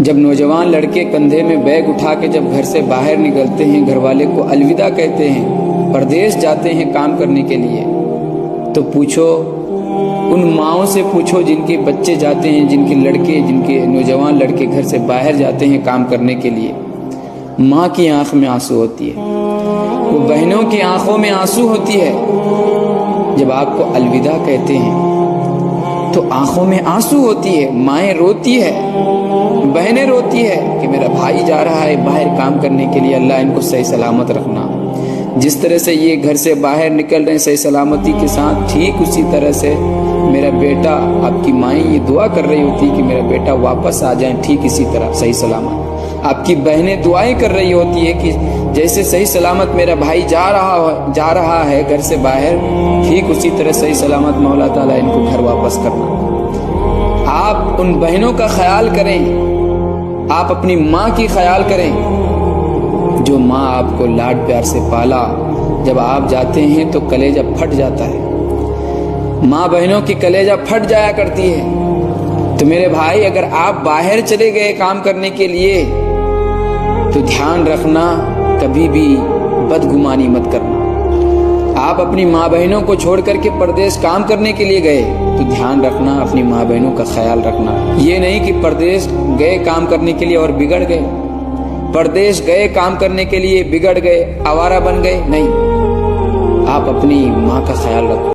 جب نوجوان لڑکے کندھے میں بیگ اٹھا کے جب گھر سے باہر نکلتے ہیں، گھر والے کو الوداع کہتے ہیں، پردیس جاتے ہیں کام کرنے کے لیے، تو پوچھو ان ماؤں سے پوچھو جن کے بچے جاتے ہیں، جن کے لڑکے، جن کے نوجوان لڑکے گھر سے باہر جاتے ہیں کام کرنے کے لیے، ماں کی آنکھ میں آنسو ہوتی ہے، وہ بہنوں کی آنکھوں میں آنسو ہوتی ہے۔ جب آپ کو الوداع کہتے ہیں تو آنکھوں میں آنسو ہوتی ہے، مائیں روتی ہے، بہنیں روتی ہے کہ میرا بھائی جا رہا ہے باہر کام کرنے کے لیے، اللہ ان کو صحیح سلامت رکھنا۔ جس طرح سے یہ گھر سے باہر نکل رہے ہیں صحیح سلامتی کے ساتھ، ٹھیک اسی طرح سے میرا بیٹا، آپ کی مائیں یہ دعا کر رہی ہوتی کہ میرا بیٹا واپس آ جائیں ٹھیک اسی طرح صحیح سلامت۔ آپ کی بہنیں دعائیں کر رہی ہوتی ہے کہ جیسے صحیح سلامت میرا بھائی جا رہا ہے گھر سے باہر، ٹھیک اسی طرح صحیح سلامت مولا تعالیٰ ان کو گھر واپس کرنا۔ آپ ان بہنوں کا خیال کریں، آپ اپنی ماں کی خیال کریں، جو ماں آپ کو لاڈ پیار سے پالا، جب آپ جاتے ہیں تو کلیجہ پھٹ جاتا ہے، ماں بہنوں کی کلیجہ پھٹ جایا کرتی ہے۔ تو میرے بھائی، اگر آپ باہر چلے گئے کام کرنے کے لیے تو دھیان رکھنا، کبھی بھی بدگمانی مت کرنا۔ آپ اپنی ماں بہنوں کو چھوڑ کر کے پردیس کام کرنے کے لیے گئے تو دھیان رکھنا، اپنی ماں بہنوں کا خیال رکھنا۔ یہ نہیں کہ پردیس گئے کام کرنے کے لیے اور بگڑ گئے، پردیس گئے کام کرنے کے لیے بگڑ گئے، آوارہ بن گئے، نہیں، آپ اپنی ماں کا خیال رکھو۔